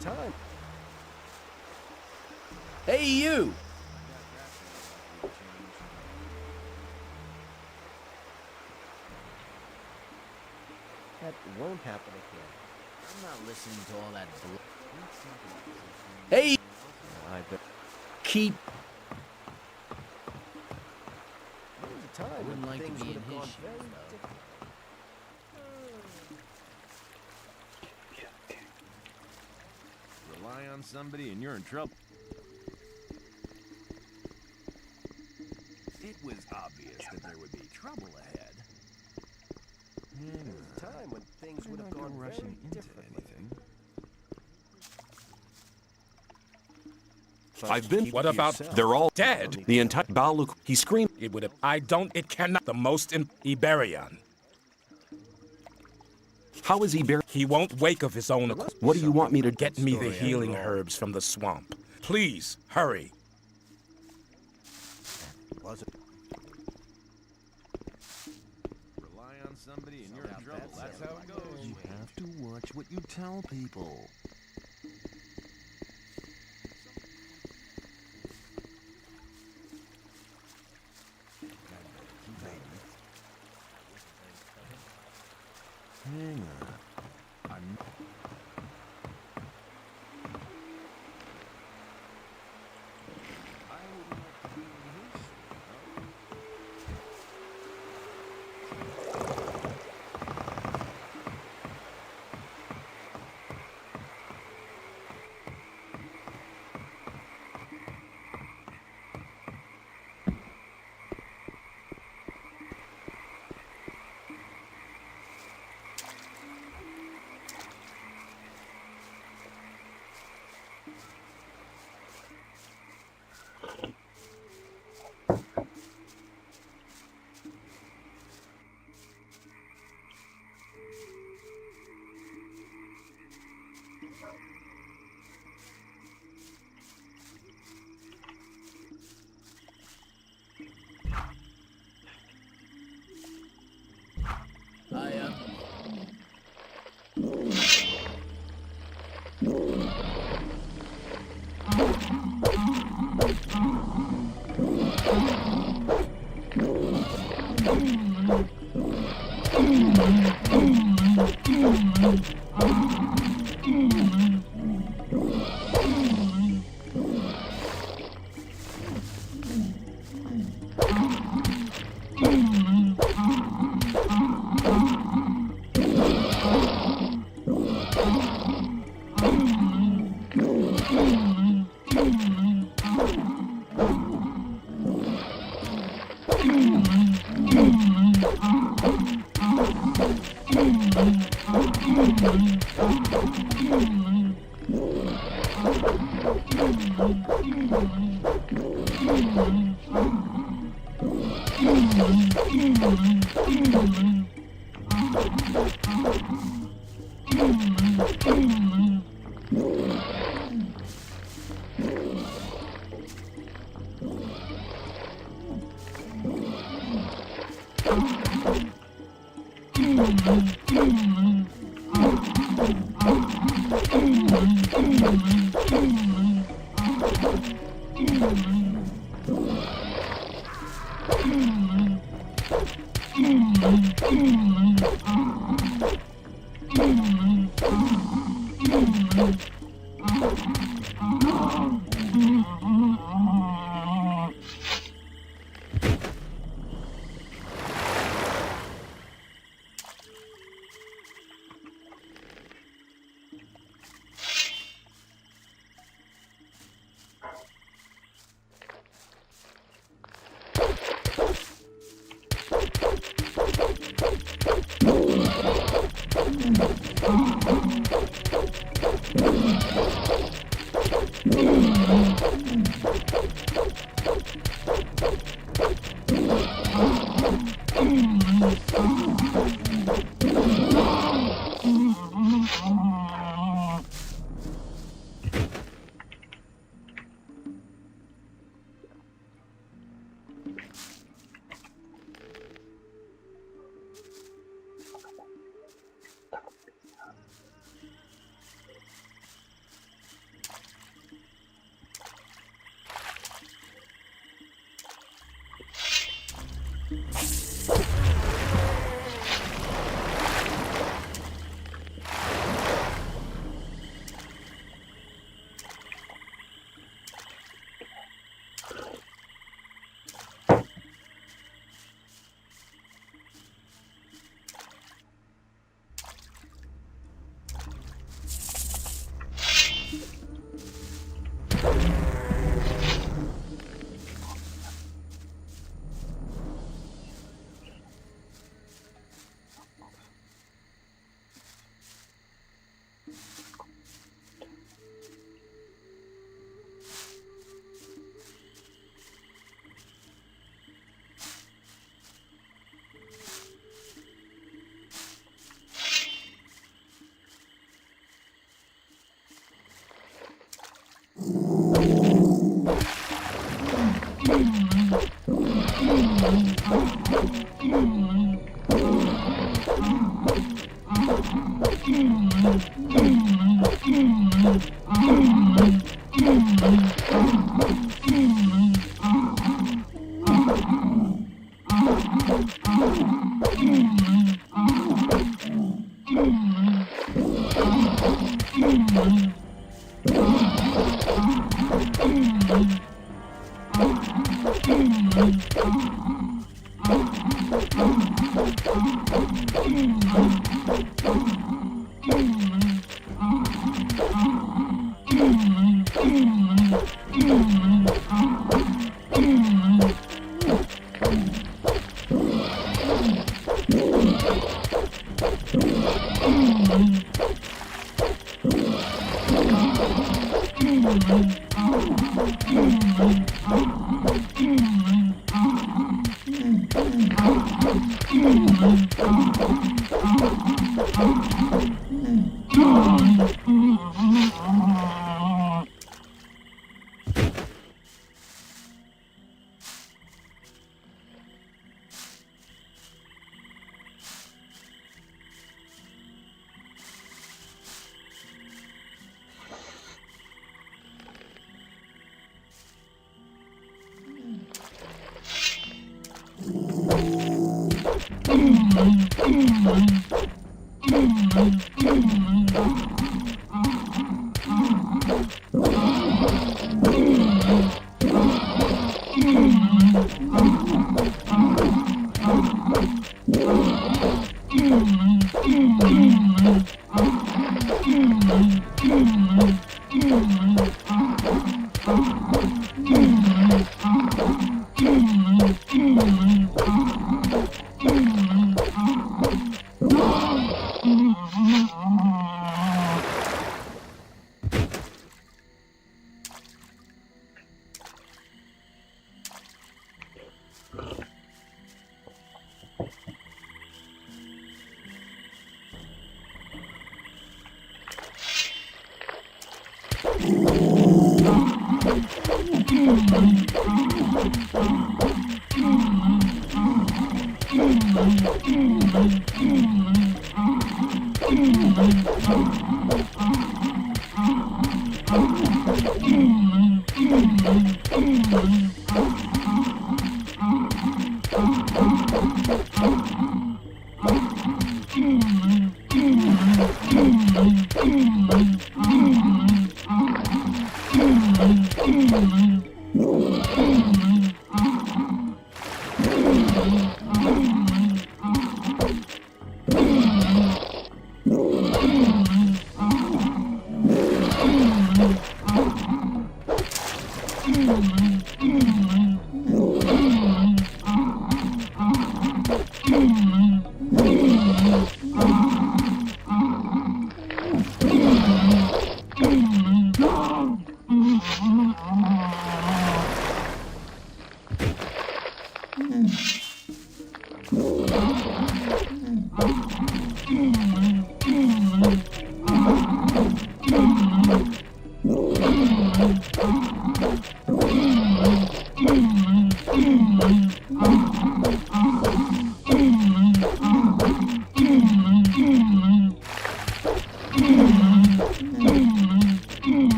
Time. Hey, you! That won't happen again. I'm not listening to all that bull. Hey! I bet. Keep. There was a time I wouldn't when like to things be would in have his gone shoes, very though. different. Rely on somebody and you're in trouble. It was obvious that there would be trouble ahead. There was a time when things would have gone very rushing into differently. anything. I've been. Keep What it to about? yourself. They're all You dead. don't need The to entire Baluk. He screamed. It would have. I don't. It cannot. The most in Iberian. How is he buried? He won't wake of his own accord. What do you want me to Get me the story healing after all. herbs from the swamp. Please, hurry. Was it? Rely on somebody and you're in Now trouble. that That's sounds how like it goes. a You have to watch what you tell people. Hang on. I'm... I would like to be in his shoes, though.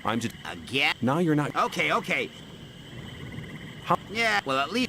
I'm just... Again? Now you're not... Okay, okay. Huh? Yeah, well, at least...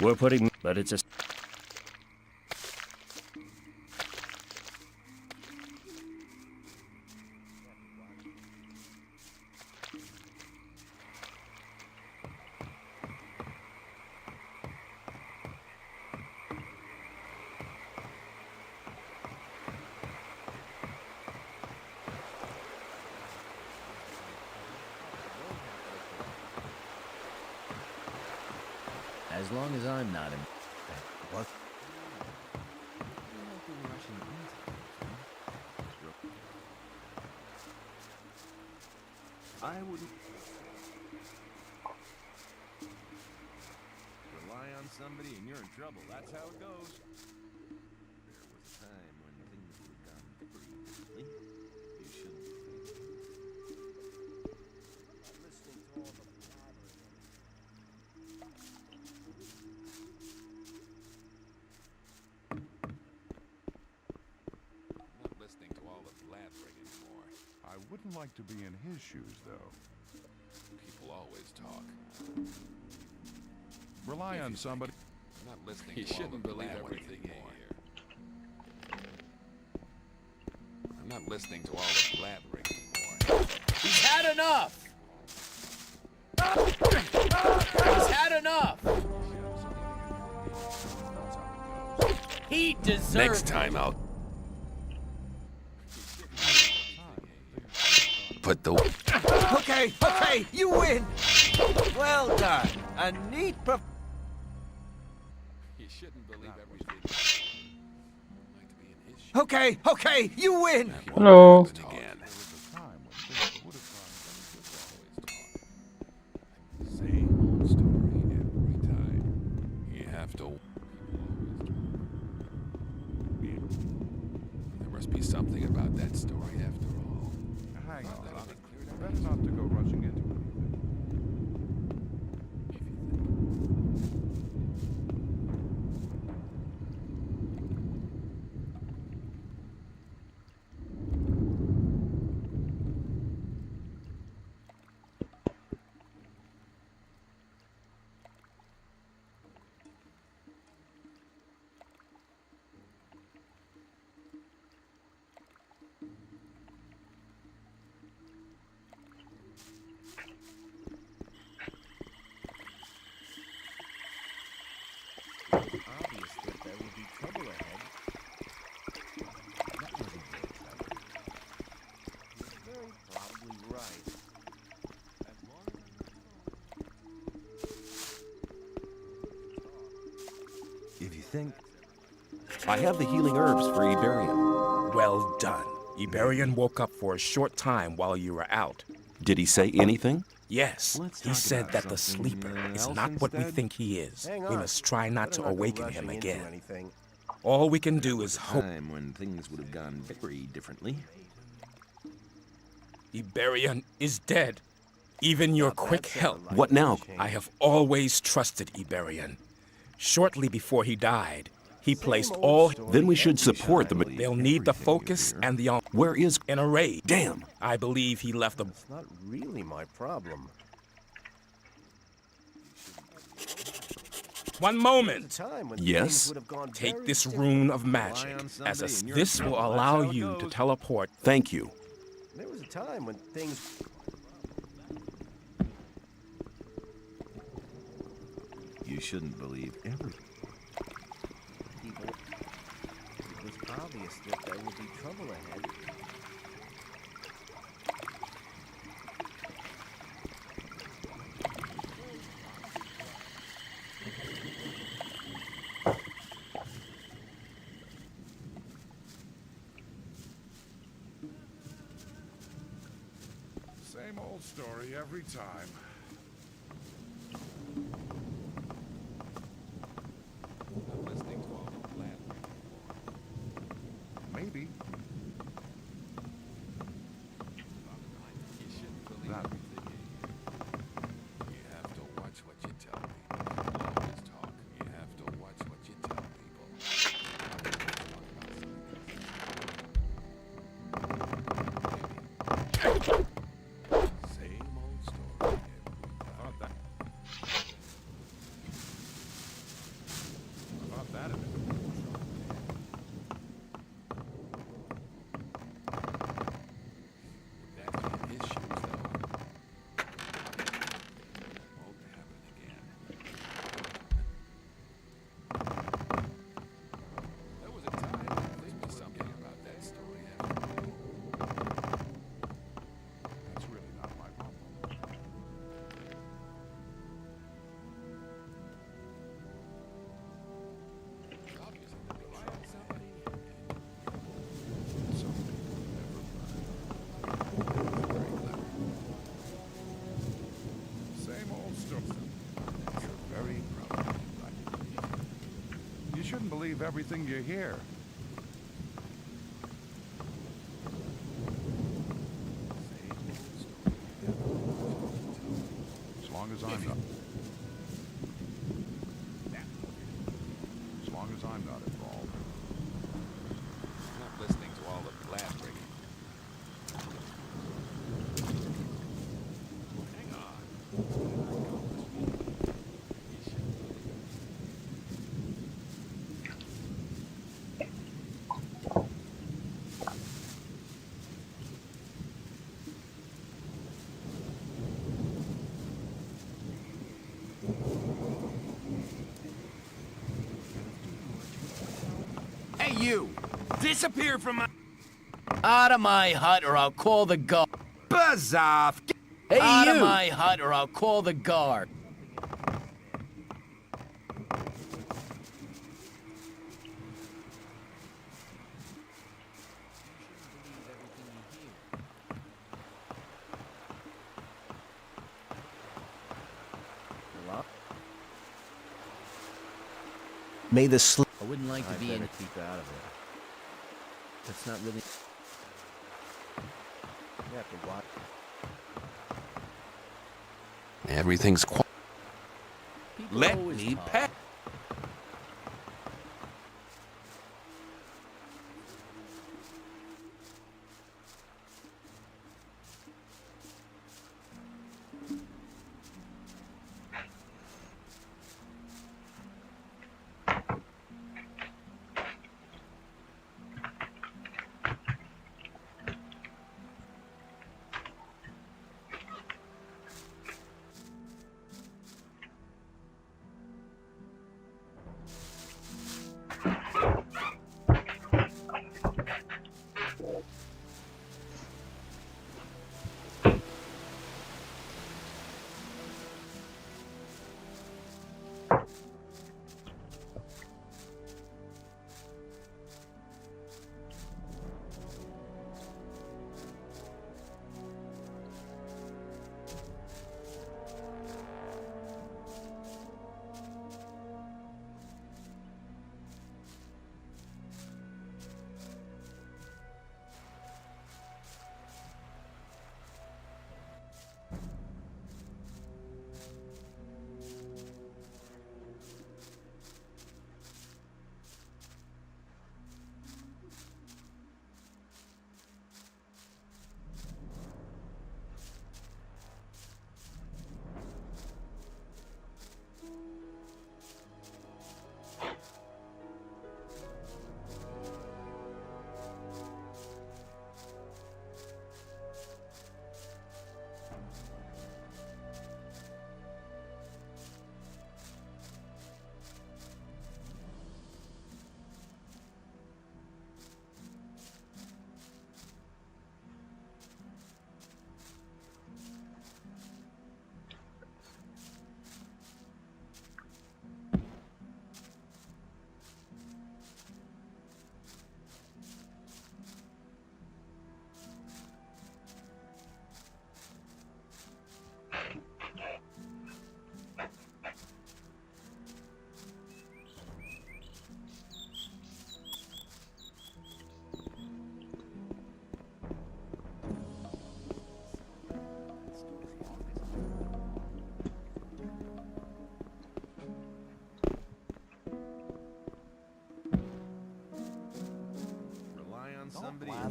We're putting... But it's a... As long as I'm not in... What? I wouldn't rely on somebody and you're in trouble. That's how it goes. There was a time when things would have gone pretty differently. You shouldn't be Listening to all the blabbering. I'm not listening to all the blabbering anymore. I wouldn't like to be in his shoes, though. People always talk. Rely on somebody. I'm not listening You to all the shouldn't believe blabbering everything you anymore. I'm not listening to all the blabbering anymore. He's had enough! He's had enough! He deserves Next time I'll put the... Okay, okay, you win! Well done. A neat You shouldn't believe everything. Like to be in his shoes. Okay, okay, you win! Hello. Again. There was a time when things would have gone better. Same old story every time. You have to... There must be something about that story after all. Hang on. Better not to go rushing into anything. Obvious that there would be trouble ahead. That wasn't very clever. You're very probably right. As long as If you think I have the healing herbs for Iberian. Well done. Iberian woke up for a short time while you were out. Did he say anything? Yes, Let's he talk said about that the something, sleeper is else not what we instead. think he is. Hang We on. must try not to Better go awaken rushing him into again. anything. All we can do is hope time when things would have gone very differently. Iberian is dead. Even your Now, quick that's a help. life What now? change. I have always trusted Iberian. Shortly before he died, he placed old all... story. Then we should support the... They'll need the Everything you focus hear. and the... Where is... in a raid. Damn! I believe he left the... It's not really my problem. Just one moment. Yes? Take this rune of magic. Rely on As somebody and you're in this will trouble. That's allow how it you to goes. teleport. Thank you. There was a time when things. You shouldn't believe everything. People. It was obvious that there would be trouble ahead. Same old story every time. I'm listening to all the blabbering. Maybe. You shouldn't believe That- everything you hear. You have to watch what you tell people. People always talk. You have to watch what you tell people. Same old story every time. About that a minute. That's in his shoes, though. Won't happen again. There was a time when there'd be something about that story after all. That's really not my problem. It's obvious that they rely on somebody. Some people never learn. Very clever. Same old story. You're very probably right. You shouldn't believe everything you hear. As long as I'm not. As long as I'm not involved. I'm not listening to all the blabbering. Hang on. You shouldn't believe Hey, you! Disappear from my. Out of my hut or I'll call the guard. Buzz off! Hey, out you! of my hut or I'll call the guard. May the sl. I wouldn't like to be in. Keep out of it. That's not really. You have to watch. Everything's quiet. People Let always me talk. pass.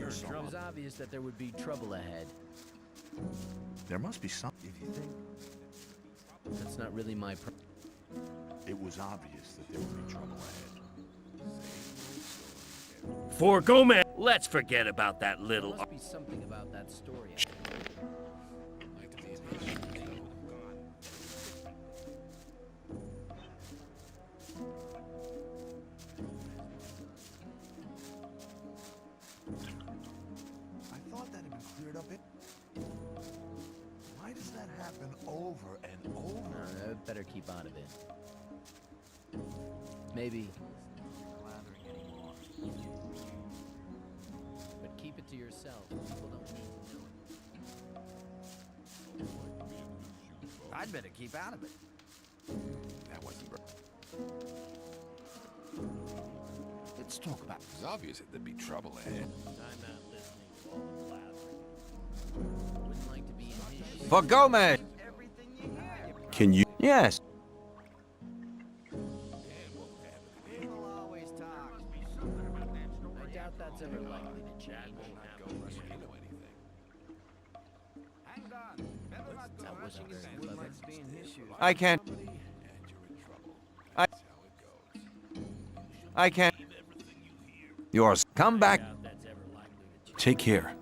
killed It someone. was obvious that there would be trouble ahead. There must be some. If you think That's not really my it was obvious that there would be trouble ahead. For Gomez, let's forget about that There little. must be something about that story. Like to be an issue, though. I thought that had been cleared up. Why does that happen over and over? I better keep out of it. Maybe. But keep it to yourself. People don't need to know it. I'd better keep out of it. That wasn't. Let's talk about. It was obvious that there'd be trouble ahead. I'm not listening to all the blabbering. Wouldn't like to be in his shoes. For Gomez! Can you? Yes. People always talk. I doubt that's ever likely to change. That wasn't very clever. I can't. I can't. Yours. Come back. Doubt that's ever likely to change. Take care.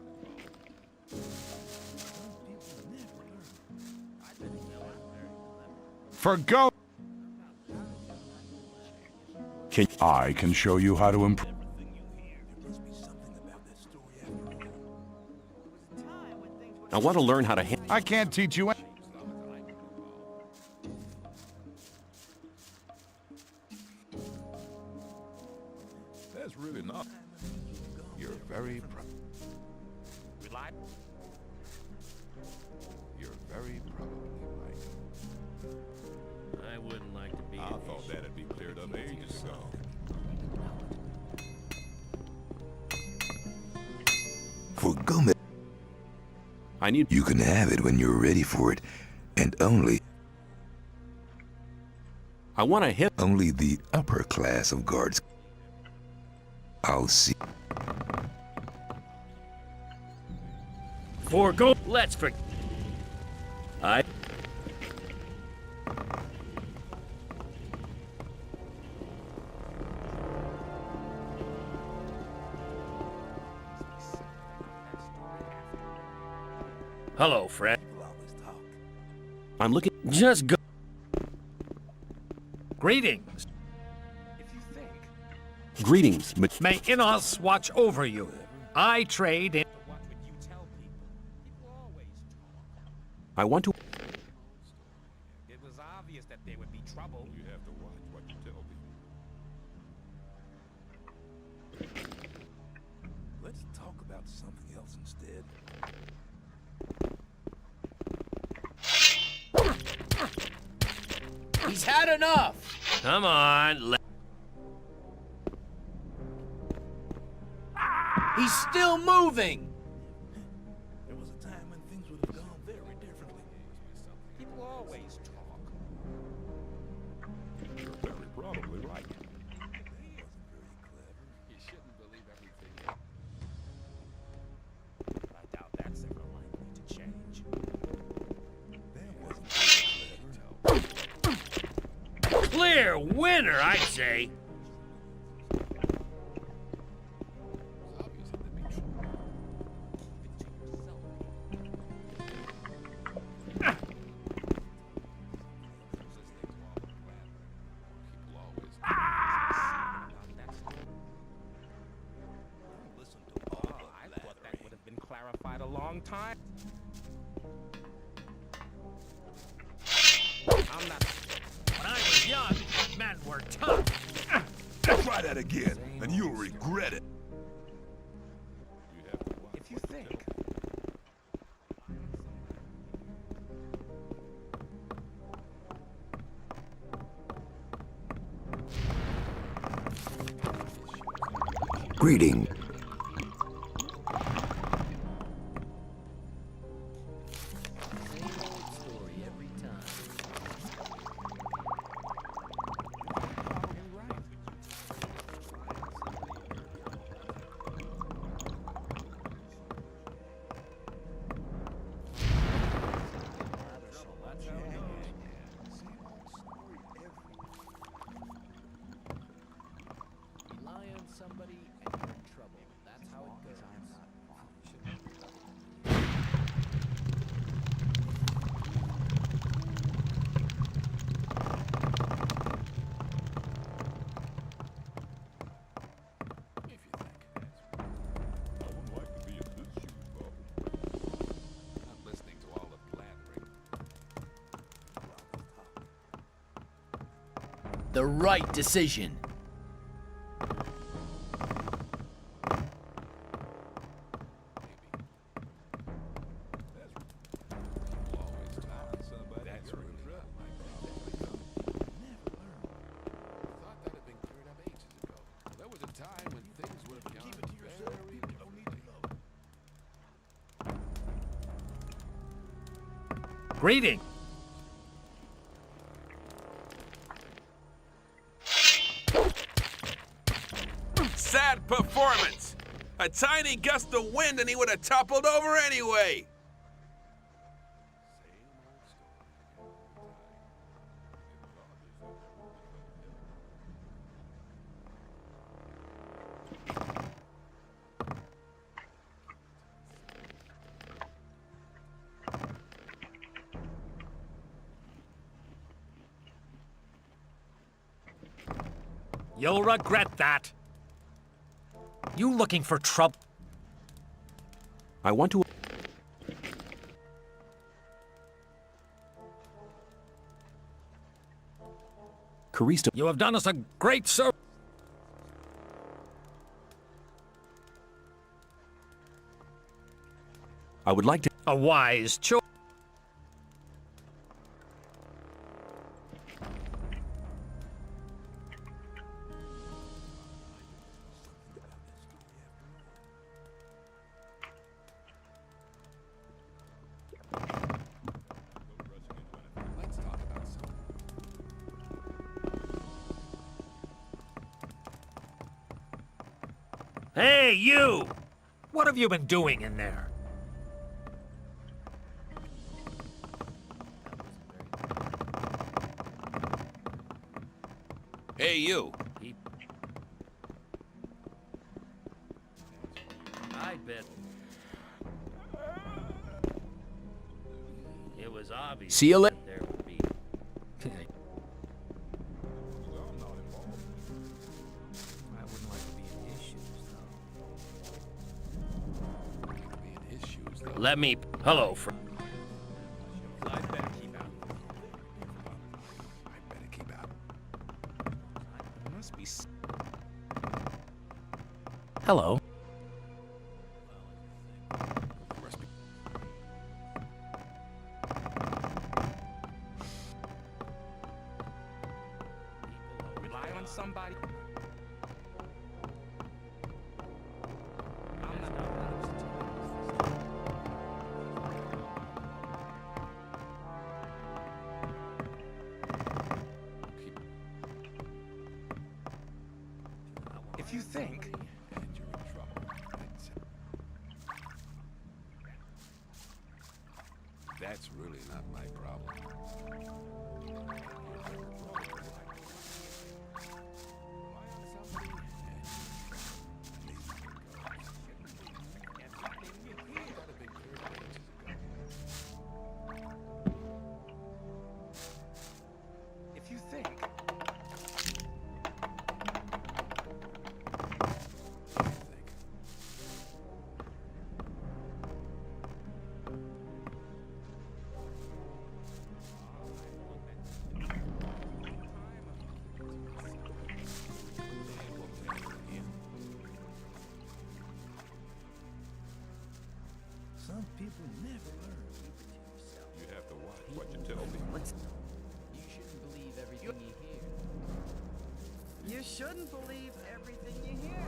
For go. I can show you how to improve. I want to learn how to handle. I can't teach you. That's really not. You're very proud. You're very probably right. I wouldn't like to be I thought that'd be cleared up ages ago. For Gomez, I need. you can have it when you're ready for it, and only I want to hit. the upper class of guards. I'll see. For Go. Let's forget. I. Hello, Fred. I'm looking. Just go. Greetings. Greetings, but May Innos watch over you. I trade in. I want to. It was obvious that there would be trouble. You have to watch what you tell people. Let's talk about something else instead. He's had enough! Come on. He's still moving! There was a time when things would have gone very differently. People always talk. You're very probably right. You shouldn't believe everything. I doubt that's ever likely to change. Clear winner, I'd say. It was obvious that there'd be trouble. People always. Listen to all I thought that would have been clarified a long time. I'm not. When I was young, men were tough. Try that again, and you'll regret it. You have to watch If you what think. Greeting. Same old story every time. the right decision. That's really not my problem. Thought that had been cleared up ages ago. There was a time when things would have gone very differently. Greeting. Sad performance. A tiny gust of wind and he would have toppled over anyway. You'll regret that. You looking for trouble? I want to... Karista, You have done us a great service. I would like to... A wise choice. Let's talk about something. Hey, you! What have you been doing in there? Hey, you. I bet it was obvious. See you later. that There would be. I wouldn't like to be in his shoes, though. Be in his shoes, though. Let me... Hello, friend. I better keep out. Must be... Hello. Rely on somebody. If you think... And you're in trouble. That's really not my problem. If you think... Some people never learn. Keep it to yourself. You have to watch what you tell people. You shouldn't believe everything you hear. You shouldn't believe everything you hear.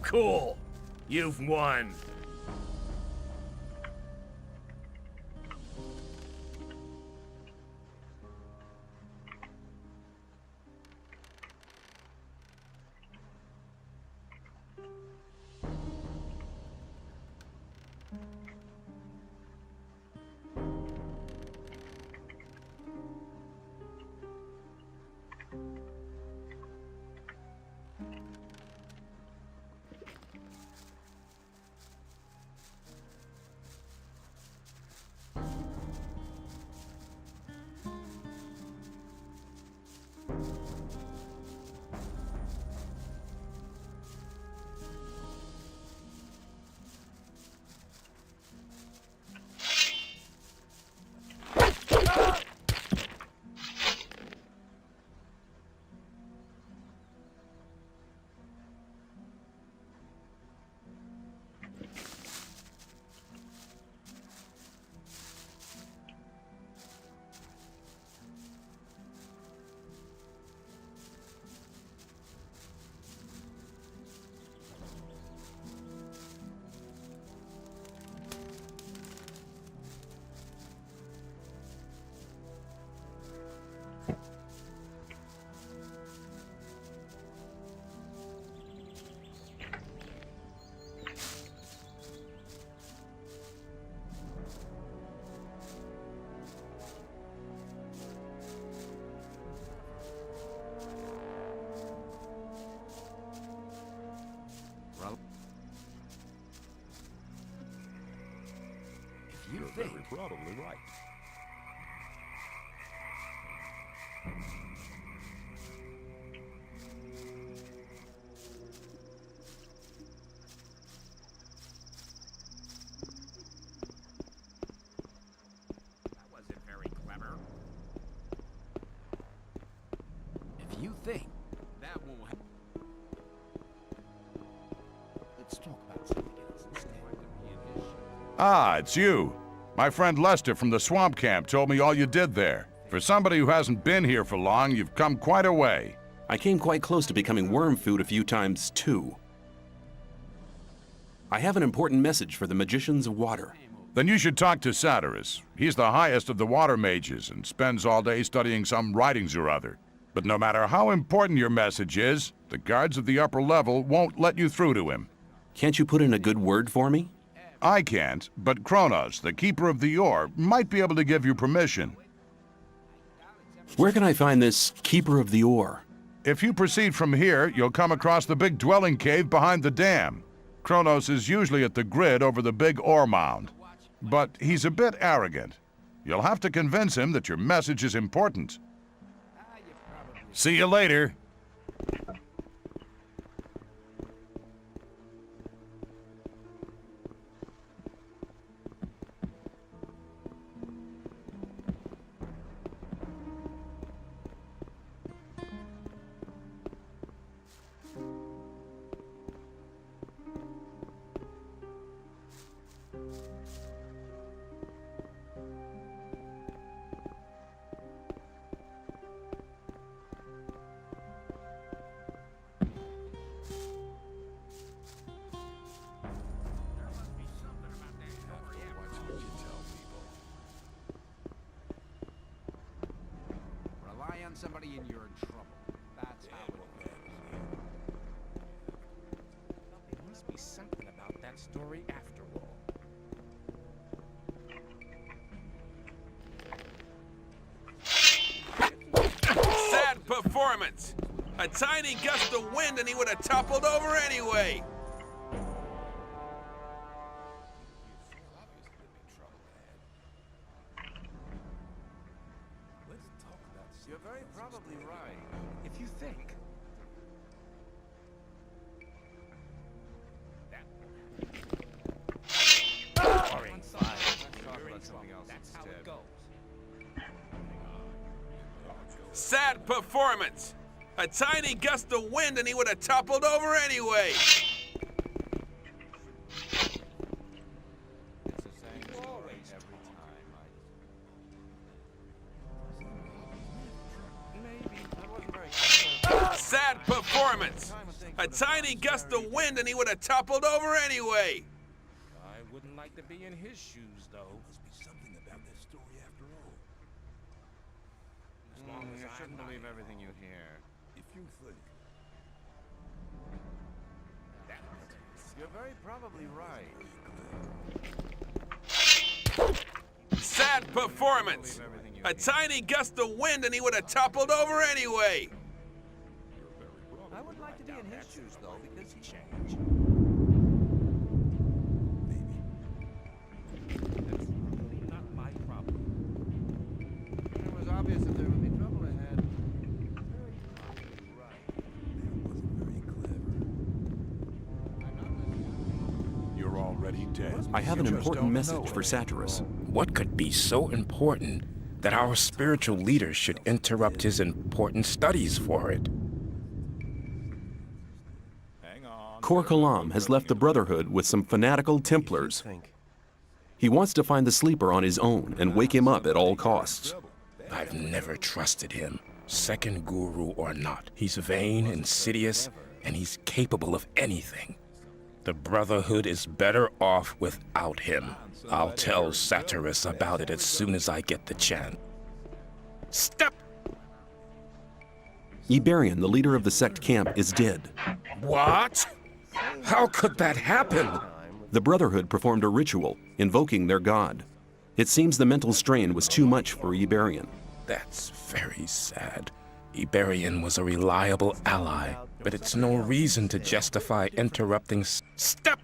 Cool. You've won. You're very probably right. That wasn't very clever. If you think that won't happen. Let's talk about something else instead. Ah, it's you. My friend Lester from the swamp camp told me all you did there. For somebody who hasn't been here for long, you've come quite a way. I came quite close to becoming worm food a few times, too. I have an important message for the magicians of water. Then you should talk to Satyrus. He's the highest of the water mages and spends all day studying some writings or other. But no matter how important your message is, the guards of the upper level won't let you through to him. Can't you put in a good word for me? I can't, but Kronos, the keeper of the ore, might be able to give you permission. Where can I find this keeper of the ore? If you proceed from here, you'll come across the big dwelling cave behind the dam. Kronos is usually at the grid over the big ore mound. But he's a bit arrogant. You'll have to convince him that your message is important. See you later. Rely on somebody and you're in trouble. That's how it goes. There must be something about that story after all. Sad performance. A tiny gust of wind and he would have toppled over anyway. Let's talk about something. You're very probably right. If you think That boring fire. Let's talk about something else That's how it instead. goes. Sad performance. A tiny gust of wind and he would have toppled over anyway. It's the same story every time. Maybe that wasn't very clever. Sad performance. A tiny gust of wind and he would have toppled over anyway. I wouldn't like to be in his shoes, though. Must be something about that story after all. As long as You I'm shouldn't not believe everything you hear. If you think. You're very probably right. Sad performance. A tiny gust of wind and he would have toppled over anyway. I would like to be in his shoes, though, because he changed. That's really not my problem. It was obvious that there would be trouble ahead. Very probably right. That wasn't very clever. You're already dead. I have an You just important don't message know for it. Satyrus. What could be so important that our spiritual leader should interrupt his important studies for it? Hang on. Kor Kalam has left the Brotherhood with some fanatical Templars. He wants to find the sleeper on his own and wake him up at all costs. I've never trusted him, second guru or not. He's vain, insidious, and he's capable of anything. The Brotherhood is better off without him. I'll tell Satyrus about it as soon as I get the chance. Step! Iberian, the leader of the sect camp, is dead. What? How could that happen? The Brotherhood performed a ritual, invoking their god. It seems the mental strain was too much for Iberian. That's very sad. Iberian was a reliable ally, but it's no reason to justify interrupting. Step!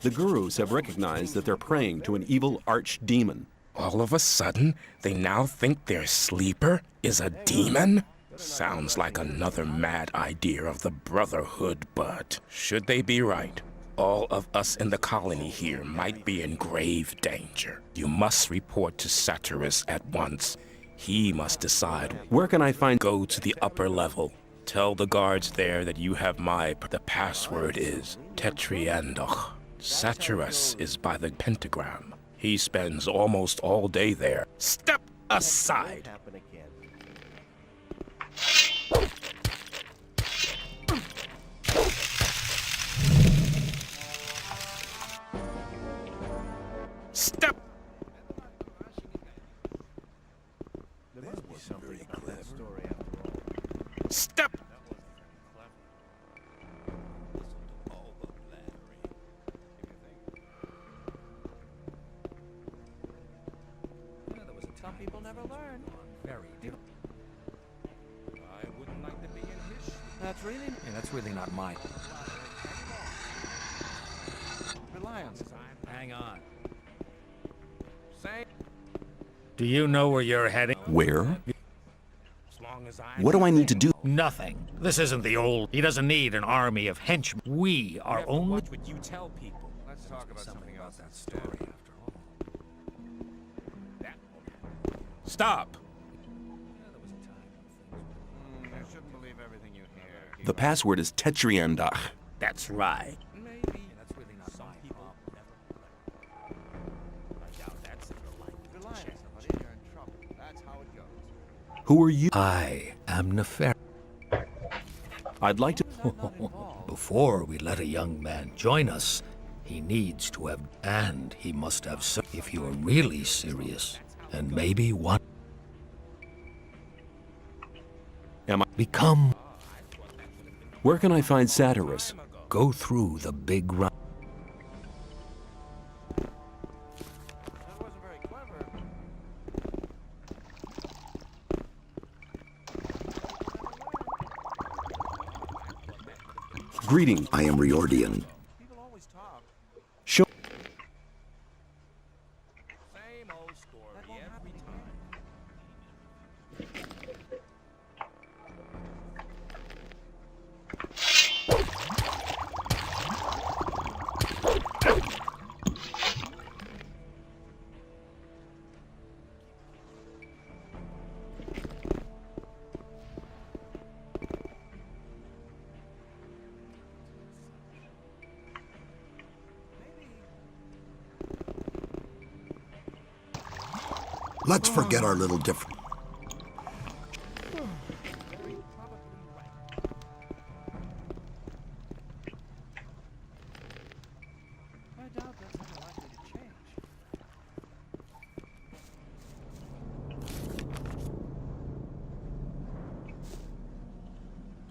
The gurus have recognized that they're praying to an evil archdemon. All of a sudden, they now think their sleeper is a demon? Sounds like another mad idea of the Brotherhood, but should they be right, all of us in the colony here might be in grave danger. You must report to Satyrus at once. He must decide. Where can I find... Go to the upper level. Tell the guards there that you have the password is Tetriandoch. Satyrus is by the pentagram. He spends almost all day there. Step aside! Happen again. Step! There must be something about that story after all. Step! Some people never learn. Very different. I wouldn't like to be in his shoes. That's really not mine. Rely on something. Hang on. Say. Do you know where you're heading? Where? As long as I What do I need to do? Nothing. This isn't the old. He doesn't need an army of henchmen. We are only. watch what you tell people. Let's talk about something else. That story after all. Stop! You shouldn't believe everything you hear. The password is Tetriandach. That's right. Maybe. That's really not my problem. I doubt that's in the life. Rely on somebody, you're in trouble. That's how it goes. Who are you? I am nefarious. I'd like to... Before we let a young man join us, he needs to have, and he must have, if you are really serious, and maybe one. Am I... Become, Where can I find Satyrus? go through the big run. That wasn't very clever. Greeting. I am Riordian. People always talk. Show... Same old story every time. Let's forget our little difference.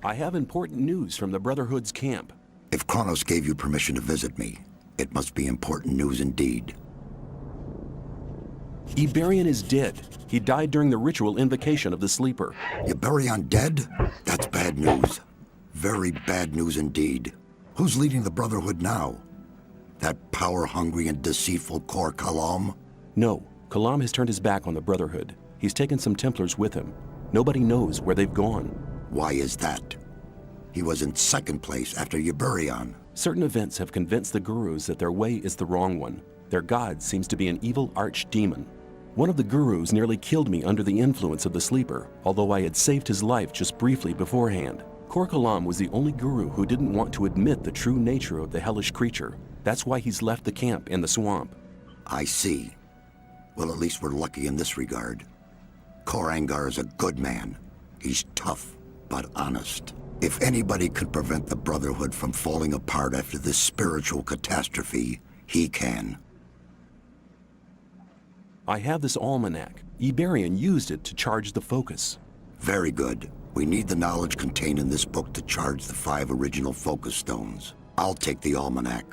I have important news from the Brotherhood's camp. If Kronos gave you permission to visit me, it must be important news indeed. Iberion is dead. He died during the ritual invocation of the Sleeper. Iberion dead? That's bad news. Very bad news indeed. Who's leading the Brotherhood now? That power-hungry and deceitful Kor Kalam? No, Kalam has turned his back on the Brotherhood. He's taken some Templars with him. Nobody knows where they've gone. Why is that? He was in second place after Iberion. Certain events have convinced the gurus that their way is the wrong one. Their god seems to be an evil archdemon. One of the gurus nearly killed me under the influence of the Sleeper, although I had saved his life just briefly beforehand. Kor Kalam was the only guru who didn't want to admit the true nature of the hellish creature. That's why he's left the camp in the swamp. I see. Well, at least we're lucky in this regard. Kor Angar is a good man. He's tough, but honest. If anybody could prevent the Brotherhood from falling apart after this spiritual catastrophe, he can. I have this almanac. Iberion used it to charge the focus. Very good. We need the knowledge contained in this book to charge the 5 original focus stones. I'll take the almanac.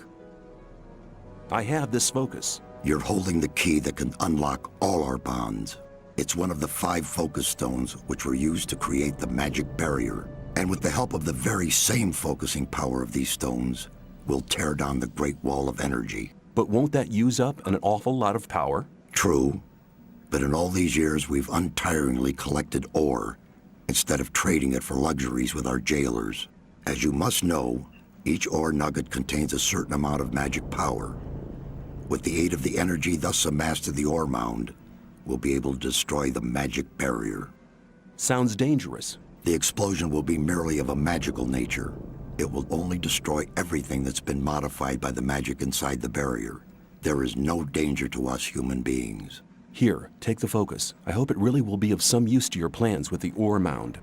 I have this focus. You're holding the key that can unlock all our bonds. It's one of the 5 focus stones which were used to create the magic barrier. And with the help of the very same focusing power of these stones, we'll tear down the Great Wall of Energy. But won't that use up an awful lot of power? True. But in all these years, we've untiringly collected ore instead of trading it for luxuries with our jailers. As you must know, each ore nugget contains a certain amount of magic power. With the aid of the energy thus amassed in the ore mound, we'll be able to destroy the magic barrier. Sounds dangerous. The explosion will be merely of a magical nature. It will only destroy everything that's been modified by the magic inside the barrier. There is no danger to us human beings. Here, take the focus. I hope it really will be of some use to your plans with the ore mound.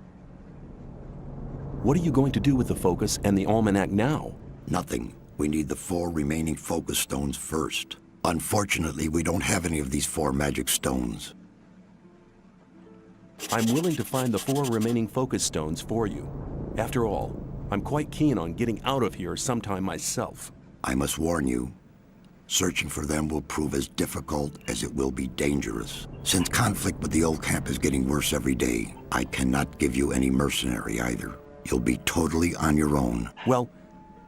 What are you going to do with the focus and the almanac now? Nothing. We need the 4 remaining focus stones first. Unfortunately, we don't have any of these 4 magic stones. I'm willing to find the 4 remaining focus stones for you. After all, I'm quite keen on getting out of here sometime myself. I must warn you, searching for them will prove as difficult as it will be dangerous. Since conflict with the old camp is getting worse every day, I cannot give you any mercenary either. You'll be totally on your own. Well,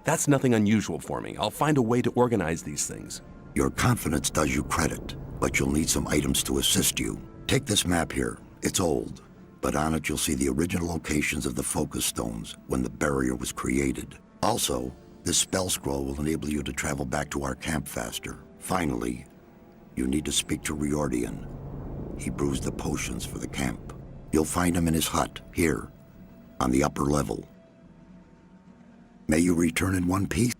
that's nothing unusual for me. I'll find a way to organize these things. Your confidence does you credit, but you'll need some items to assist you. Take this map here. It's old, but on it you'll see the original locations of the focus stones when the barrier was created. Also, this spell scroll will enable you to travel back to our camp faster. Finally, you need to speak to Riordan. He brews the potions for the camp. You'll find him in his hut, here, on the upper level. May you return in one piece.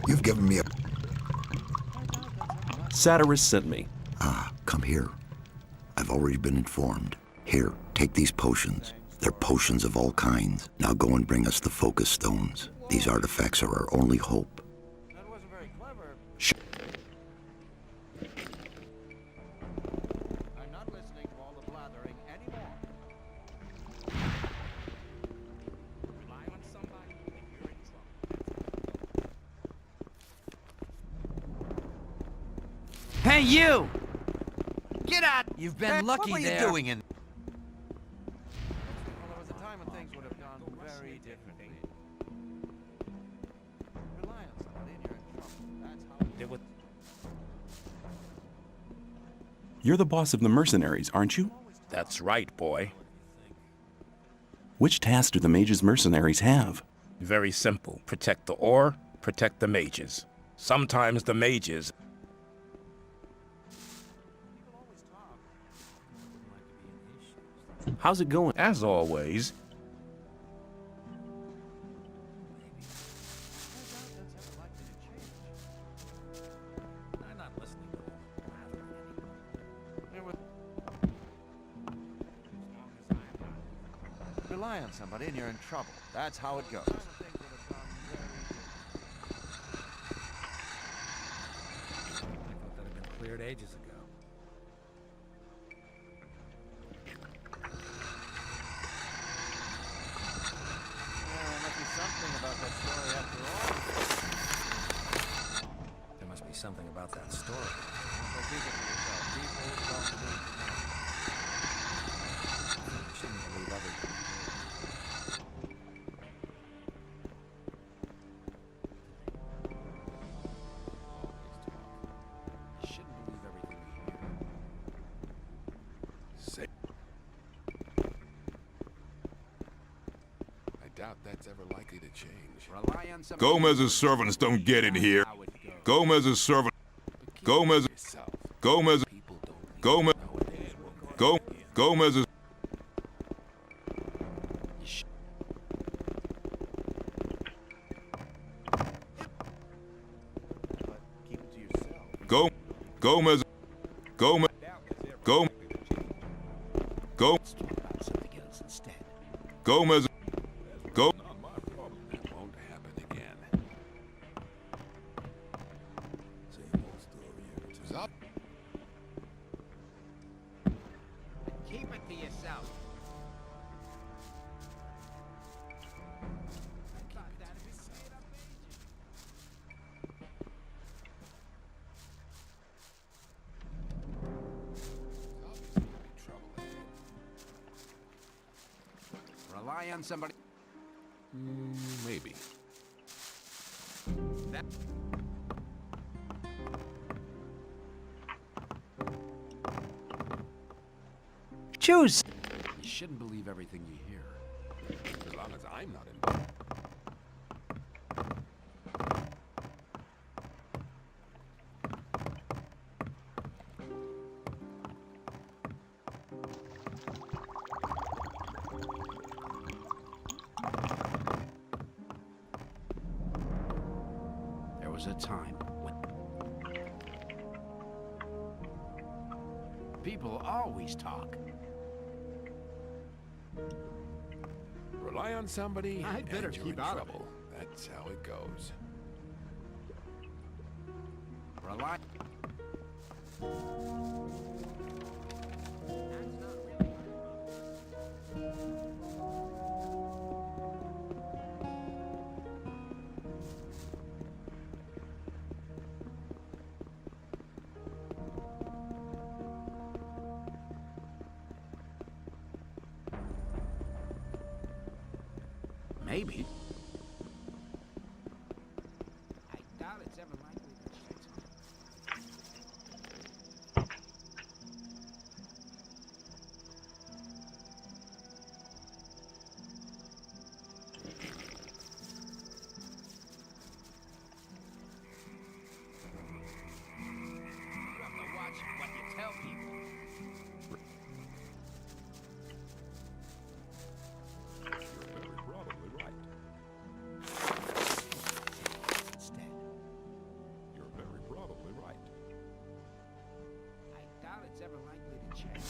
You've given me a... Satyrus sent me. Ah, come here. I've already been informed. Here, take these potions. They're potions of all kinds. Now go and bring us the focus stones. These artifacts are our only hope. That wasn't very clever. Shh. I'm not listening to all the blathering anymore. Rely on somebody when you're in trouble. Hey, you! Get out! You've been Hey, lucky what were there. you doing in... Well, there was a time when things would have gone very differently. Rely on somebody and you're in trouble. That's how it goes. You're the boss of the mercenaries, aren't you? That's right, boy. Which task do the mages' mercenaries have? Very simple. Protect the ore, protect the mages. Sometimes the mages... How's it going? As always, I'm not listening to all the blathering anymore. Rely on somebody and you're in trouble. That's how it goes. ages ago. There must be something about that story after all. There must be something about that story. Well, keep it to yourself. People don't need to know. You shouldn't believe everything. You shouldn't believe everything you hear. Say. I doubt that's ever likely to change. Rely on some. Gomez's servants don't get in here. How it goes. Gomez's servant. But keep Gomez. it to yourself. Gomez. People don't need Gomez. to nowadays. Gomez's. You sh- But keep it to yourself. Gomez. Gomez. Gomez. Let's talk about something else instead. Gomez. Go. Not my problem. That won't happen again. Same old story every time. Up. Keep it to yourself. Obviously, there'll be trouble ahead. Rely on somebody. Maybe. That. Choose! You shouldn't believe everything you hear. As long as I'm not involved. There was a time when people always talk. Rely on somebody, I'd better and you're keep in out of trouble. That's how it goes. Rely. Maybe. I doubt it's ever likely to change. You have to watch what you tell people. You're very probably right. Instead, You're very probably right. I doubt it's ever likely to change.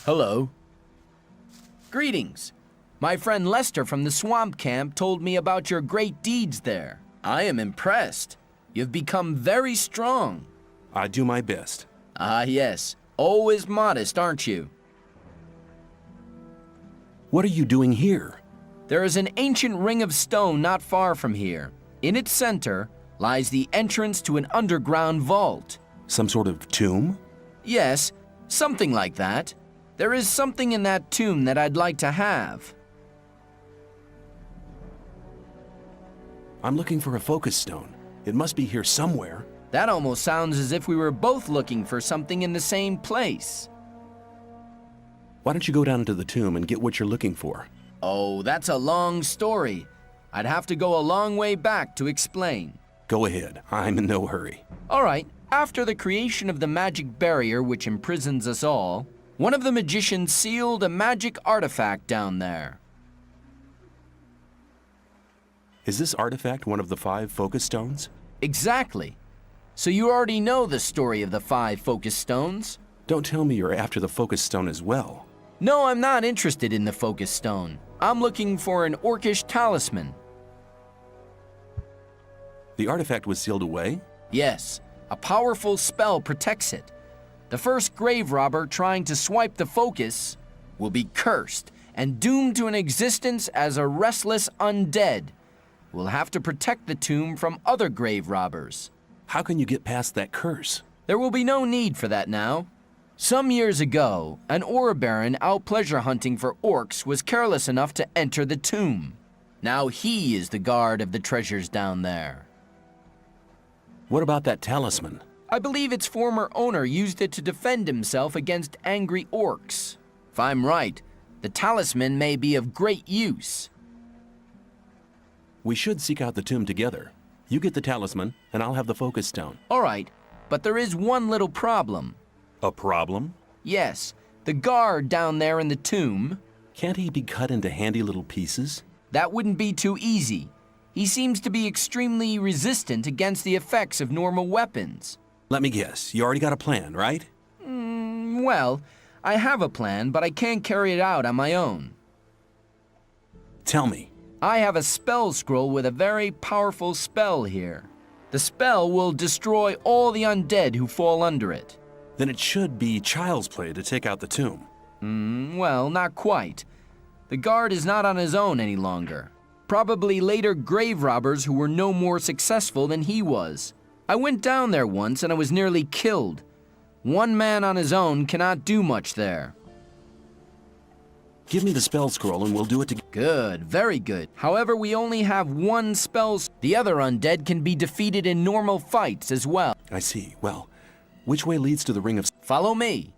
Hello. Greetings. My friend Lester from the swamp camp told me about your great deeds there. I am impressed. You've become very strong. I do my best. Ah, yes. Always modest, aren't you? What are you doing here? There is an ancient ring of stone not far from here. In its center lies the entrance to an underground vault. Some sort of tomb? Yes, something like that. There is something in that tomb that I'd like to have. I'm looking for a focus stone. It must be here somewhere. That almost sounds as if we were both looking for something in the same place. Why don't you go down into the tomb and get what you're looking for? Oh, that's a long story. I'd have to go a long way back to explain. Go ahead. I'm in no hurry. All right. After the creation of the magic barrier which imprisons us all, one of the magicians sealed a magic artifact down there. Is this artifact one of the 5 focus stones? Exactly. So you already know the story of the 5 focus stones? Don't tell me you're after the focus stone as well. No, I'm not interested in the focus stone. I'm looking for an orcish talisman. The artifact was sealed away? Yes. A powerful spell protects it. The first grave robber trying to swipe the focus will be cursed and doomed to an existence as a restless undead. We'll have to protect the tomb from other grave robbers. How can you get past that curse? There will be no need for that now. Some years ago, an ore baron out pleasure hunting for orcs was careless enough to enter the tomb. Now he is the guard of the treasures down there. What about that talisman? I believe its former owner used it to defend himself against angry orcs. If I'm right, the talisman may be of great use. We should seek out the tomb together. You get the talisman, and I'll have the focus stone. All right, but there is one little problem. A problem? Yes, the guard down there in the tomb. Can't he be cut into handy little pieces? That wouldn't be too easy. He seems to be extremely resistant against the effects of normal weapons. Let me guess, you already got a plan, right? Well, I have a plan, but I can't carry it out on my own. Tell me. I have a spell scroll with a very powerful spell here. The spell will destroy all the undead who fall under it. Then it should be child's play to take out the tomb. Well, not quite. The guard is not on his own any longer. Probably later grave robbers who were no more successful than he was. I went down there once and I was nearly killed. One man on his own cannot do much there. Give me the spell scroll and we'll do it together. Good, very good. However, we only have one spell. The other undead can be defeated in normal fights as well. I see. Well, which way leads to the Ring of... Follow me.